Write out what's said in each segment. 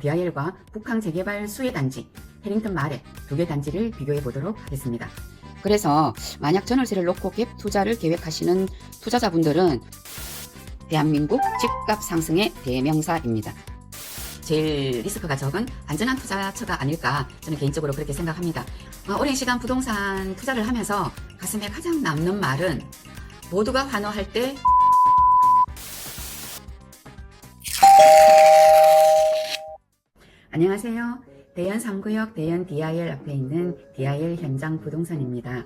DIL과 북한 재개발 수혜 단지 해링턴 마레 두 개 단지를 비교해 보도록 하겠습니다. 그래서 만약 전월세를 놓고 갭 투자를 계획하시는 투자자분들은 대한민국 집값 상승의 대명사입니다. 제일 리스크가 적은 안전한 투자처가 아닐까 저는 개인적으로 그렇게 생각합니다. 오랜 시간 부동산 투자를 하면서 가슴에 가장 남는 말은 모두가 환호할 때 안녕하세요. 대연 3구역 대연 DIL 앞에 있는 DIL 현장 부동산입니다.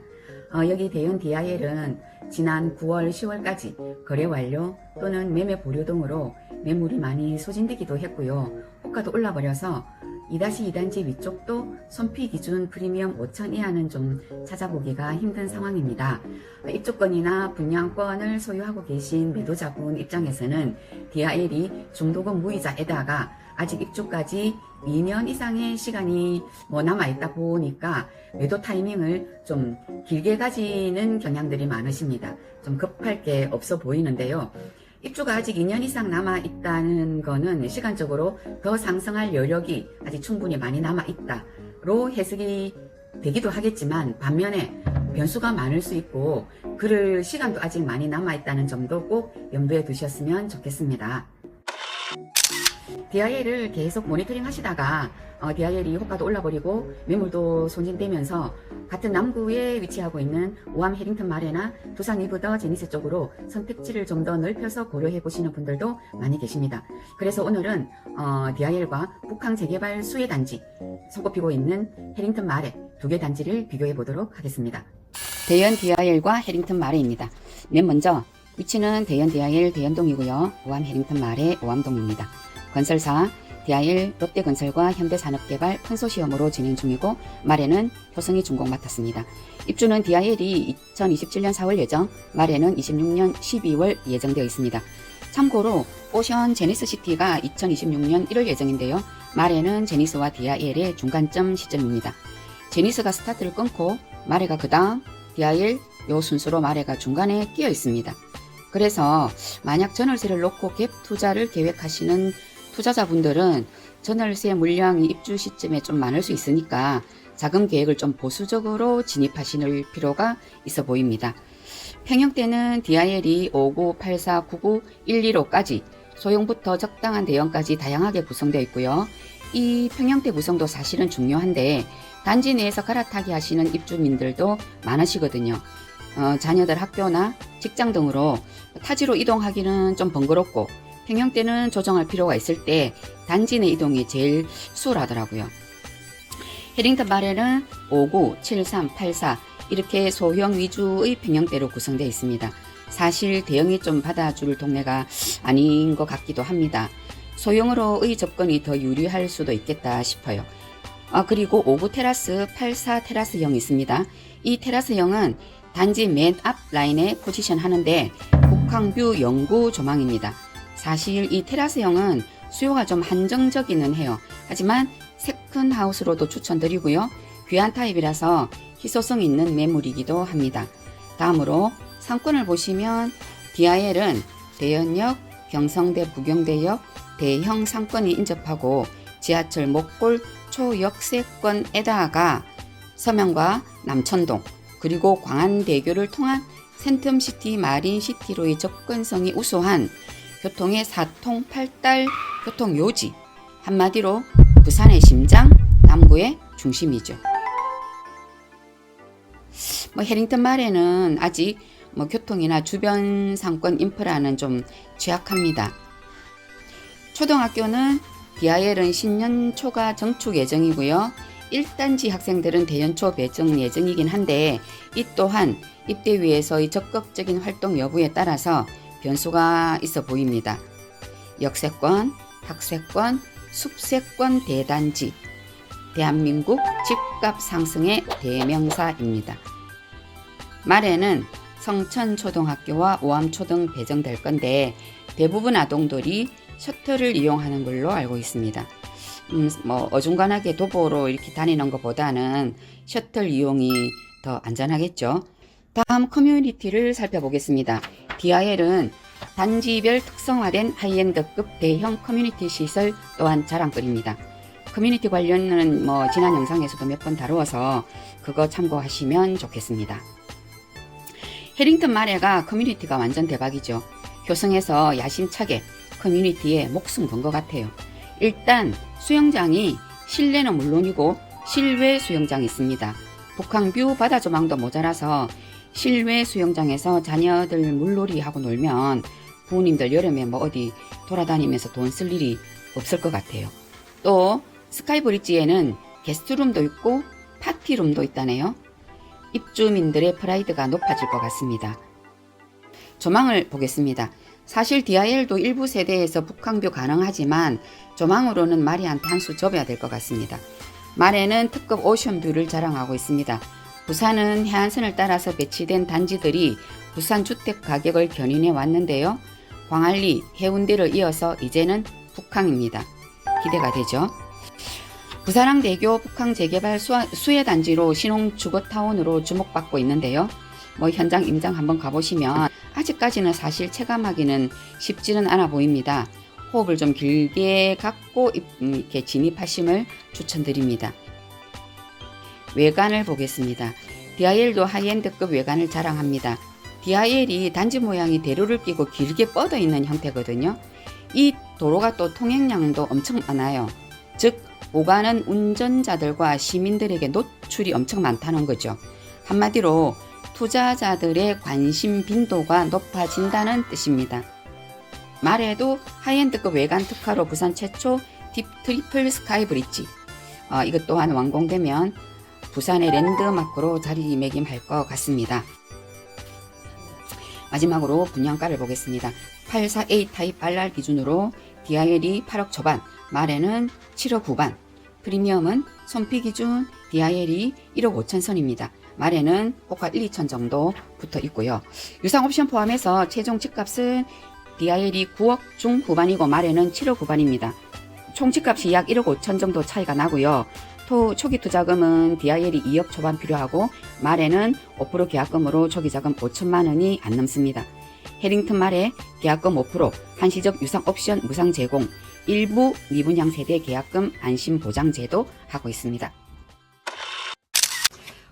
여기 대연 DIL은 지난 9월, 10월까지 거래 완료 또는 매매 보류 등으로 매물이 많이 소진되기도 했고요. 호가도 올라버려서 2-2단지 위쪽도 손피 기준 프리미엄 5천 이하는 좀 찾아보기가 힘든 상황입니다. 입주권이나 분양권을 소유하고 계신 매도자분 입장에서는 DIL이 중도금 무이자에다가 아직 입주까지 2년 이상의 시간이 남아있다 보니까 매도 타이밍을 좀 길게 가지는 경향들이 많으십니다. 좀 급할 게 없어 보이는데요. 입주가 아직 2년 이상 남아있다는 거는 시간적으로 더 상승할 여력이 아직 충분히 많이 남아있다로 해석이 되기도 하겠지만 반면에 변수가 많을 수 있고 그럴 시간도 아직 많이 남아있다는 점도 꼭 염두에 두셨으면 좋겠습니다. DIL을 계속 모니터링 하시다가 DIL이 호가도 올라버리고 매물도 손진되면서 같은 남구에 위치하고 있는 오암 해링턴 마레나 두산 리브더 제니스 쪽으로 선택지를 좀 더 넓혀서 고려해 보시는 분들도 많이 계십니다. 그래서 오늘은 DIL과 북한 재개발 수혜 단지 손꼽히고 있는 해링턴 마레 두 개 단지를 비교해 보도록 하겠습니다. 대연 DIL과 해링턴 마레입니다. 맨 먼저 위치는 대연 DIL 대연동이고요. 오암 해링턴 마레 오암동입니다. 건설사 DIL 롯데건설과 현대산업개발 컨소시엄으로 진행 중이고 마레는 효성이 준공 맡았습니다. 입주는 DIL이 2027년 4월 예정, 마레는 26년 12월 예정되어 있습니다. 참고로 오션 제니스시티가 2026년 1월 예정인데요. 마레는 제니스와 DIL의 중간점 시점입니다. 제니스가 스타트를 끊고 마레가 그 다음, DIL 요 순서로 마레가 중간에 끼어 있습니다. 그래서 만약 전월세를 놓고 갭 투자를 계획하시는 투자자분들은 전월세 물량이 입주 시점에 좀 많을 수 있으니까 자금 계획을 좀 보수적으로 진입하실 필요가 있어 보입니다. 평형대는 DIL이 59, 84, 99, 115까지 소형부터 적당한 대형까지 다양하게 구성되어 있고요. 이 평형대 구성도 사실은 중요한데 단지 내에서 갈아타기 하시는 입주민들도 많으시거든요. 자녀들 학교나 직장 등으로 타지로 이동하기는 좀 번거롭고 평형대는 조정할 필요가 있을 때 단지 내 이동이 제일 수월하더라고요. 해링턴 마레는 59, 73, 84 이렇게 소형 위주의 평형대로 구성되어 있습니다. 사실 대형이 좀 받아줄 동네가 아닌 것 같기도 합니다. 소형으로의 접근이 더 유리할 수도 있겠다 싶어요. 그리고 59 테라스, 84 테라스형이 있습니다. 이 테라스형은 단지 맨 앞 라인에 포지션 하는데 북항뷰 영구 조망입니다. 사실 이 테라스형은 수요가 좀 한정적이긴 해요. 하지만 세컨하우스로도 추천드리고요. 귀한 타입이라서 희소성 있는 매물이기도 합니다. 다음으로 상권을 보시면 DIL은 대연역, 경성대 부경대역, 대형 상권이 인접하고 지하철 목골 초역세권에다가 서명과 남천동 그리고 광안대교를 통한 센텀시티 마린시티로의 접근성이 우수한 교통의 사통팔달 교통요지, 한마디로 부산의 심장, 남구의 중심이죠. 해링턴 마레는 아직 교통이나 주변 상권 인프라는 좀 취약합니다. 초등학교는 DIL은 신년 초가 정축 예정이고요. 1단지 학생들은 대연초 배정 예정이긴 한데 이 또한 입대위에서의 적극적인 활동 여부에 따라서 변수가 있어 보입니다. 역세권, 학세권, 숲세권 대단지, 대한민국 집값 상승의 대명사입니다. 말에는 성천초등학교와 오암초등 배정될 건데 대부분 아동들이 셔틀을 이용하는 걸로 알고 있습니다. 어중간하게 도보로 이렇게 다니는 것보다는 셔틀 이용이 더 안전하겠죠. 다음 커뮤니티를 살펴보겠습니다. DIL은 단지별 특성화된 하이엔드급 대형 커뮤니티 시설 또한 자랑거리입니다. 커뮤니티 관련은 지난 영상에서도 몇 번 다루어서 그거 참고하시면 좋겠습니다. 해링턴 마레가 커뮤니티가 완전 대박이죠. 효성에서 야심차게 커뮤니티에 목숨 건 것 같아요. 일단 수영장이 실내는 물론이고 실외 수영장이 있습니다. 북한뷰 바다 조망도 모자라서 실외 수영장에서 자녀들 물놀이하고 놀면 부모님들 여름에 어디 돌아다니면서 돈 쓸 일이 없을 것 같아요. 또 스카이브리지에는 게스트룸도 있고 파티룸도 있다네요. 입주민들의 프라이드가 높아질 것 같습니다. 조망을 보겠습니다. 사실 DIL도 일부 세대에서 북한뷰 가능하지만 조망으로는 마레한테 한 수 접어야 될 것 같습니다. 마레는 특급 오션뷰를 자랑하고 있습니다. 부산은 해안선을 따라서 배치된 단지들이 부산 주택 가격을 견인해 왔는데요. 광안리, 해운대를 이어서 이제는 북항입니다. 기대가 되죠. 부산항대교 북항 재개발 수혜단지로 신혼주거타운으로 주목받고 있는데요. 현장 임장 한번 가보시면 아직까지는 사실 체감하기는 쉽지는 않아 보입니다. 호흡을 좀 길게 갖고 이렇게 진입하심을 추천드립니다. 외관을 보겠습니다. DIL도 하이엔드급 외관을 자랑합니다. DIL이 단지 모양이 대로를 끼고 길게 뻗어 있는 형태거든요. 이 도로가 또 통행량도 엄청 많아요. 즉 오가는 운전자들과 시민들에게 노출이 엄청 많다는 거죠. 한마디로 투자자들의 관심 빈도가 높아진다는 뜻입니다. 마레도 하이엔드급 외관 특화로 부산 최초 트리플 스카이 브릿지, 이것 또한 완공되면 부산의 랜드마크로 자리매김할 것 같습니다. 마지막으로 분양가를 보겠습니다. 84A 타입 RR 기준으로 DIL이 8억 초반, 마레는 7억 후반, 프리미엄은 손피 기준 DIL이 1억 5천 선입니다. 마레는 고가 1, 2천 정도 붙어 있고요. 유상 옵션 포함해서 최종 집값은 DIL이 9억 중후반이고 마레는 7억 후반입니다. 총 집값이 약 1억 5천 정도 차이가 나고요. 초기 투자금은 DIL이 2억 초반 필요하고 마레는 5% 계약금으로 초기 자금 5천만 원이 안 넘습니다. 해링턴 마레 계약금 5%, 한시적 유상 옵션 무상 제공, 일부 미분양 세대 계약금 안심 보장 제도 하고 있습니다.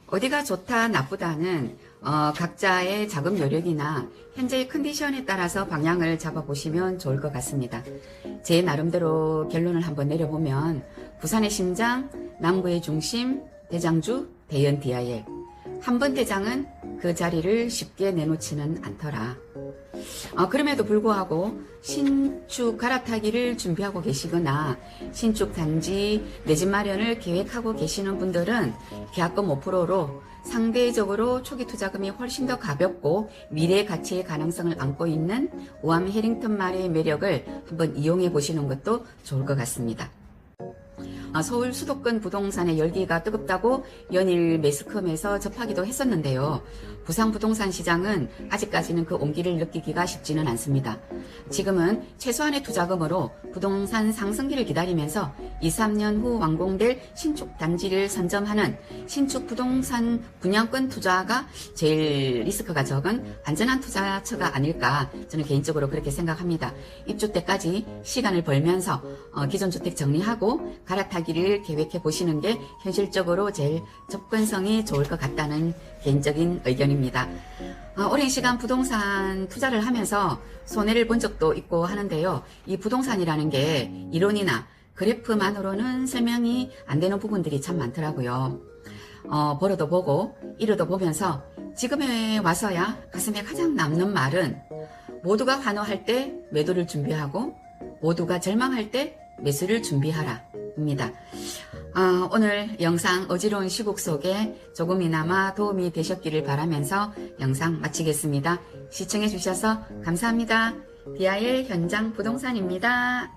어디가 좋다 나쁘다는 각자의 자금 여력이나 현재의 컨디션에 따라서 방향을 잡아보시면 좋을 것 같습니다. 제 나름대로 결론을 한번 내려보면 부산의 심장, 남구의 중심, 대장주, 대연 DIL. 한 번 대장은 그 자리를 쉽게 내놓지는 않더라. 그럼에도 불구하고 신축 갈아타기를 준비하고 계시거나 신축 단지 내 집 마련을 계획하고 계시는 분들은 계약금 5%로 상대적으로 초기 투자금이 훨씬 더 가볍고 미래 가치의 가능성을 안고 있는 우암 해링턴 마레의 매력을 한번 이용해 보시는 것도 좋을 것 같습니다. 서울 수도권 부동산의 열기가 뜨겁다고 연일 매스컴에서 접하기도 했었는데요. 부산 부동산 시장은 아직까지는 그 온기를 느끼기가 쉽지는 않습니다. 지금은 최소한의 투자금으로 부동산 상승기를 기다리면서 2, 3년 후 완공될 신축 단지를 선점하는 신축 부동산 분양권 투자가 제일 리스크가 적은 안전한 투자처가 아닐까 저는 개인적으로 그렇게 생각합니다. 입주 때까지 시간을 벌면서 기존 주택 정리하고 갈아타기를 계획해 보시는 게 현실적으로 제일 접근성이 좋을 것 같다는 개인적인 의견입니다. 오랜 시간 부동산 투자를 하면서 손해를 본 적도 있고 하는데요. 이 부동산이라는 게 이론이나 그래프만으로는 설명이 안 되는 부분들이 참 많더라고요. 벌어도 보고 이뤄도 보면서 지금에 와서야 가슴에 가장 남는 말은 모두가 환호할 때 매도를 준비하고 모두가 절망할 때 매수를 준비하라 입니다. 오늘 영상 어지러운 시국 속에 조금이나마 도움이 되셨기를 바라면서 영상 마치겠습니다. 시청해 주셔서 감사합니다. DIL 현장 부동산입니다.